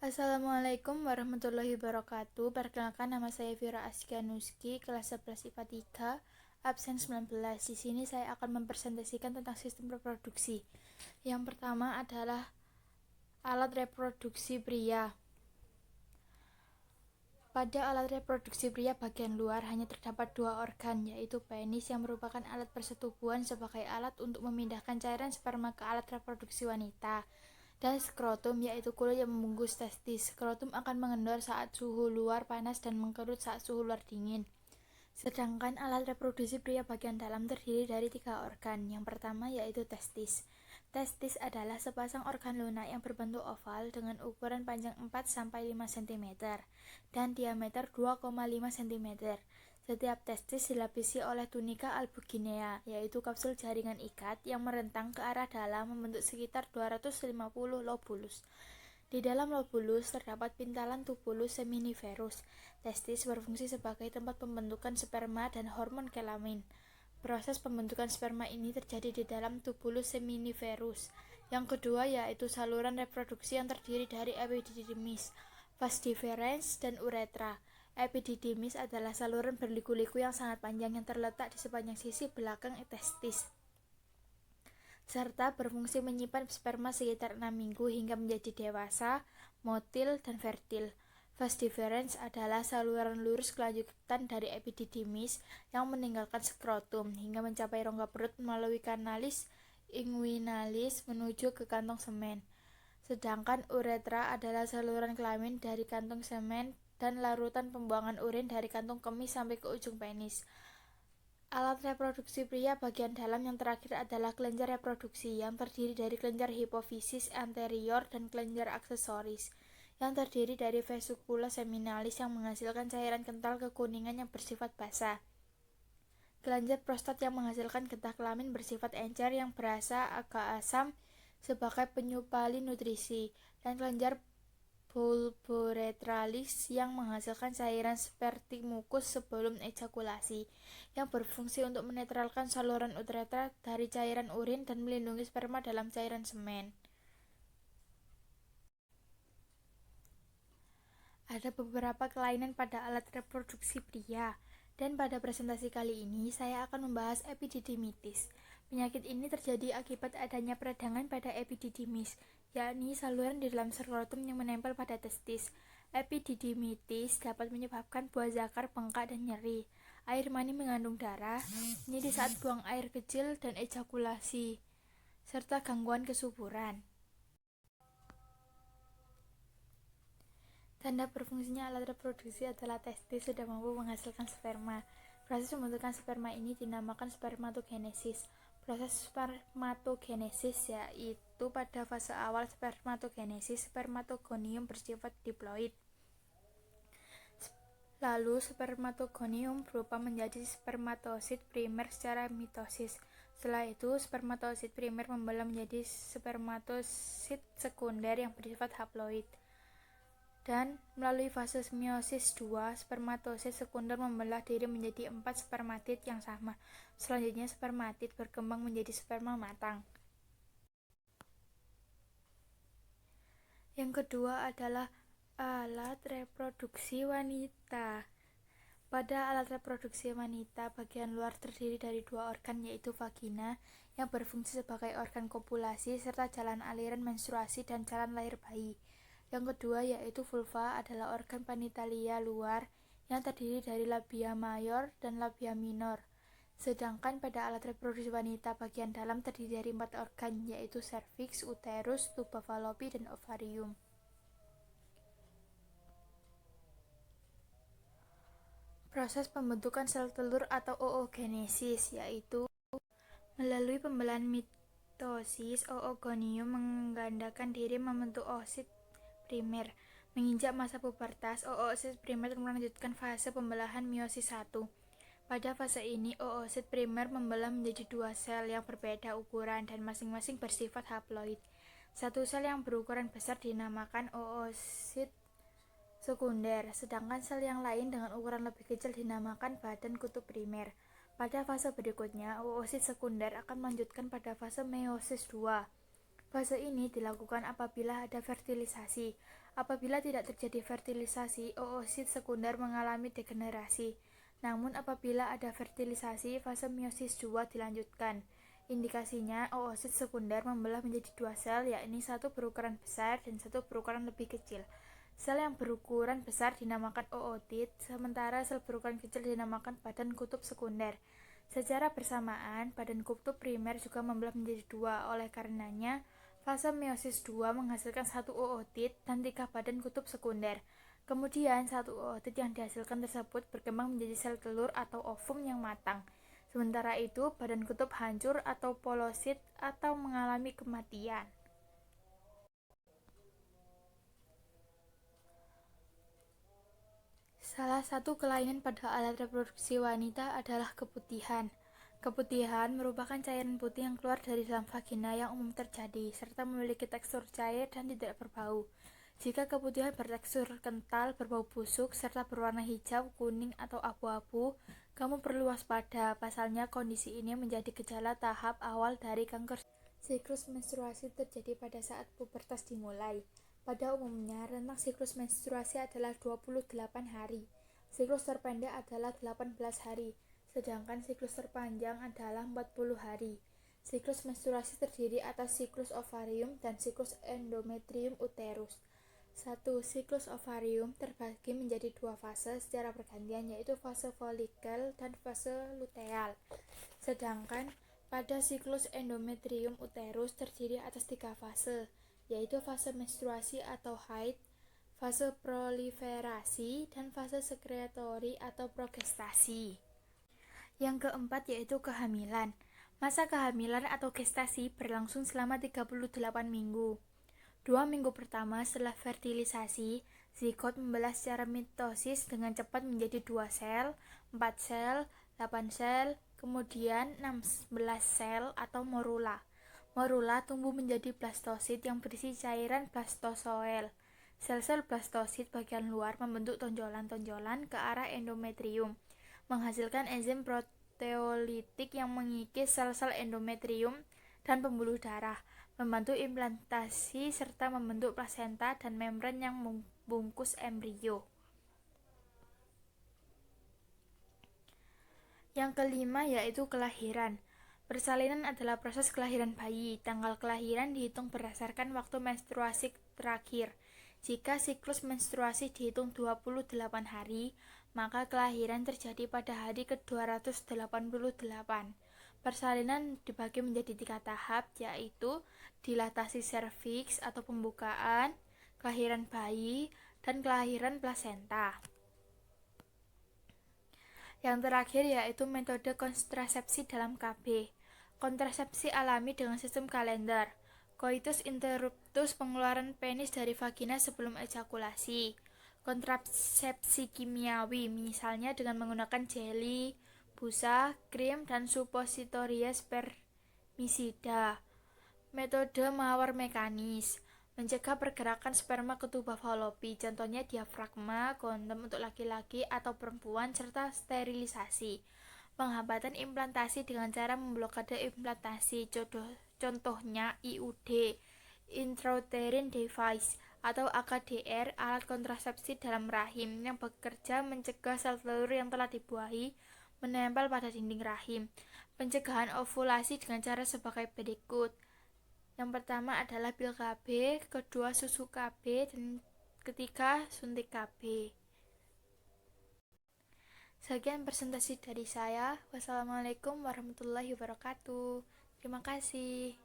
Assalamualaikum warahmatullahi wabarakatuh. Perkenalkan, nama saya Vira Asganuski, kelas 11 IPA 3, absen 19. Di sini saya akan mempresentasikan tentang sistem reproduksi. Yang pertama adalah alat reproduksi pria. Pada alat reproduksi pria bagian luar hanya terdapat dua organ, yaitu penis yang merupakan alat persetubuhan sebagai alat untuk memindahkan cairan sperma ke alat reproduksi wanita, dan skrotum yaitu kulit yang membungkus testis. Skrotum akan mengendor saat suhu luar panas dan mengkerut saat suhu luar dingin. Sedangkan alat reproduksi pria bagian dalam terdiri dari tiga organ. Yang pertama yaitu testis. Testis adalah sepasang organ lunak yang berbentuk oval dengan ukuran panjang 4-5 cm dan diameter 2,5 cm. Setiap testis dilapisi oleh tunika albuginea, yaitu kapsul jaringan ikat yang merentang ke arah dalam membentuk sekitar 250 lobulus. Di dalam lobulus terdapat pintalan tubulus seminiferus. Testis berfungsi sebagai tempat pembentukan sperma dan hormon kelamin. Proses pembentukan sperma ini terjadi di dalam tubulus seminiferus. Yang kedua yaitu saluran reproduksi yang terdiri dari epididymis, vas deferens, dan uretra. Epididymis adalah saluran berliku-liku yang sangat panjang yang terletak di sepanjang sisi belakang testis, serta berfungsi menyimpan sperma sekitar 6 minggu hingga menjadi dewasa, motil, dan fertil. Vas deferens adalah saluran lurus kelanjutan dari epididymis yang meninggalkan skrotum hingga mencapai rongga perut melalui kanalis inguinalis menuju ke kantong semen. Sedangkan uretra adalah saluran kelamin dari kantong semen dan larutan pembuangan urin dari kantong kemih sampai ke ujung penis. Alat reproduksi pria bagian dalam yang terakhir adalah kelenjar reproduksi yang terdiri dari kelenjar hipofisis anterior dan kelenjar aksesoris yang terdiri dari vesicula seminalis yang menghasilkan cairan kental kekuningan yang bersifat basah, kelenjar prostat yang menghasilkan getah kelamin bersifat encer yang berasa agak asam sebagai penyupali nutrisi, dan kelenjar bulboretralis yang menghasilkan cairan seperti mukus sebelum ejakulasi, yang berfungsi untuk menetralkan saluran uretra dari cairan urin dan melindungi sperma dalam cairan semen. Ada beberapa kelainan pada alat reproduksi pria, dan pada presentasi kali ini saya akan membahas epididymitis. Penyakit ini terjadi akibat adanya peradangan pada epididymis, yakni saluran di dalam skrotum yang menempel pada testis. Epididymitis dapat menyebabkan buah zakar bengkak dan nyeri, air mani mengandung darah, nyeri saat buang air kecil dan ejakulasi, serta gangguan kesuburan. Tanda berfungsinya alat reproduksi adalah testis sudah mampu menghasilkan sperma. Proses pembentukan sperma ini dinamakan spermatogenesis. Proses spermatogenesis yaitu pada fase awal spermatogenesis, spermatogonium bersifat diploid. Lalu spermatogonium berubah menjadi spermatosit primer secara mitosis. Setelah itu spermatosit primer membelah menjadi spermatosit sekunder yang bersifat haploid. Dan melalui fase meiosis 2, spermatosit sekunder membelah diri menjadi 4 spermatid yang sama. Selanjutnya spermatid berkembang menjadi sperma matang. Yang kedua adalah alat reproduksi wanita. Pada alat reproduksi wanita, bagian luar terdiri dari dua organ, yaitu vagina yang berfungsi sebagai organ kopulasi serta jalan aliran menstruasi dan jalan lahir bayi. Yang kedua yaitu vulva adalah organ penitalia luar yang terdiri dari labia mayor dan labia minor. Sedangkan pada alat reproduksi wanita bagian dalam terdiri dari 4 organ, yaitu serviks, uterus, tuba falopi, dan ovarium. Proses pembentukan sel telur atau oogenesis yaitu melalui pembelahan mitosis. Oogonium menggandakan diri membentuk oosit primer. Menginjak masa pubertas, oosit primer melanjutkan fase pembelahan meiosis 1. Pada fase ini, oosit primer membelah menjadi dua sel yang berbeda ukuran dan masing-masing bersifat haploid. Satu sel yang berukuran besar dinamakan oosit sekunder, sedangkan sel yang lain dengan ukuran lebih kecil dinamakan badan kutub primer. Pada fase berikutnya, oosit sekunder akan melanjutkan pada fase meiosis 2. Fase ini dilakukan apabila ada fertilisasi. Apabila tidak terjadi fertilisasi, oosit sekunder mengalami degenerasi. Namun apabila ada fertilisasi, fase meiosis 2 dilanjutkan. Indikasinya, oosit sekunder membelah menjadi dua sel, yakni satu berukuran besar dan satu berukuran lebih kecil. Sel yang berukuran besar dinamakan ootit, sementara sel berukuran kecil dinamakan badan kutub sekunder. Secara bersamaan, badan kutub primer juga membelah menjadi dua, oleh karenanya fase meiosis 2 menghasilkan satu ootit dan 3 badan kutub sekunder. Kemudian, satu ootit yang dihasilkan tersebut berkembang menjadi sel telur atau ovum yang matang. Sementara itu, badan kutub hancur atau polosit atau mengalami kematian. Salah satu kelainan pada alat reproduksi wanita adalah keputihan. Keputihan merupakan cairan putih yang keluar dari dalam vagina yang umum terjadi, serta memiliki tekstur cair dan tidak berbau. Jika keputihan bertekstur kental, berbau busuk, serta berwarna hijau, kuning, atau abu-abu, kamu perlu waspada. Pasalnya, kondisi ini menjadi gejala tahap awal dari kanker. Siklus menstruasi terjadi pada saat pubertas dimulai. Pada umumnya, rentang siklus menstruasi adalah 28 hari. Siklus terpendek adalah 18 hari, sedangkan siklus terpanjang adalah 40 hari. Siklus menstruasi terdiri atas siklus ovarium dan siklus endometrium uterus. 1. Siklus ovarium terbagi menjadi dua fase secara bergantian, yaitu fase folikel dan fase luteal. Sedangkan pada siklus endometrium uterus terdiri atas tiga fase, yaitu fase menstruasi atau haid, fase proliferasi, dan fase sekretori atau progestasi. Yang keempat yaitu kehamilan. Masa kehamilan atau gestasi berlangsung selama 38 minggu. 2 minggu pertama setelah fertilisasi, zigot membelah secara mitosis dengan cepat menjadi 2 sel, 4 sel, 8 sel, kemudian 16 sel atau morula. Morula tumbuh menjadi blastosit yang berisi cairan blastozoel. Sel-sel blastosit bagian luar membentuk tonjolan-tonjolan ke arah endometrium, menghasilkan enzim proteolitik yang mengikis sel-sel endometrium dan pembuluh darah, membantu implantasi serta membentuk plasenta dan membran yang membungkus embrio. Yang kelima yaitu kelahiran. Persalinan adalah proses kelahiran bayi. Tanggal kelahiran dihitung berdasarkan waktu menstruasi terakhir. Jika siklus menstruasi dihitung 28 hari, maka kelahiran terjadi pada hari ke-288. Persalinan dibagi menjadi 3 tahap, yaitu dilatasi serviks atau pembukaan, kelahiran bayi, dan kelahiran plasenta. Yang terakhir yaitu metode kontrasepsi dalam KB. Kontrasepsi alami dengan sistem kalender. Coitus interruptus, pengeluaran penis dari vagina sebelum ejakulasi. Kontrasepsi kimiawi, misalnya dengan menggunakan jeli, busa, krim, dan supositoria spermisida. Metode mawar mekanis, mencegah pergerakan sperma ke tubuh falopi, contohnya diafragma, kondom untuk laki-laki atau perempuan, serta sterilisasi. Penghambatan implantasi dengan cara memblokade implantasi, contohnya IUD, intrauterine device, atau AKDR, alat kontrasepsi dalam rahim, yang bekerja mencegah sel telur yang telah dibuahi menempel pada dinding rahim. Pencegahan ovulasi dengan cara sebagai berikut. Yang pertama adalah pil KB, kedua susu KB, dan ketiga suntik KB. Sekian presentasi dari saya. Wassalamualaikum warahmatullahi wabarakatuh. Terima kasih.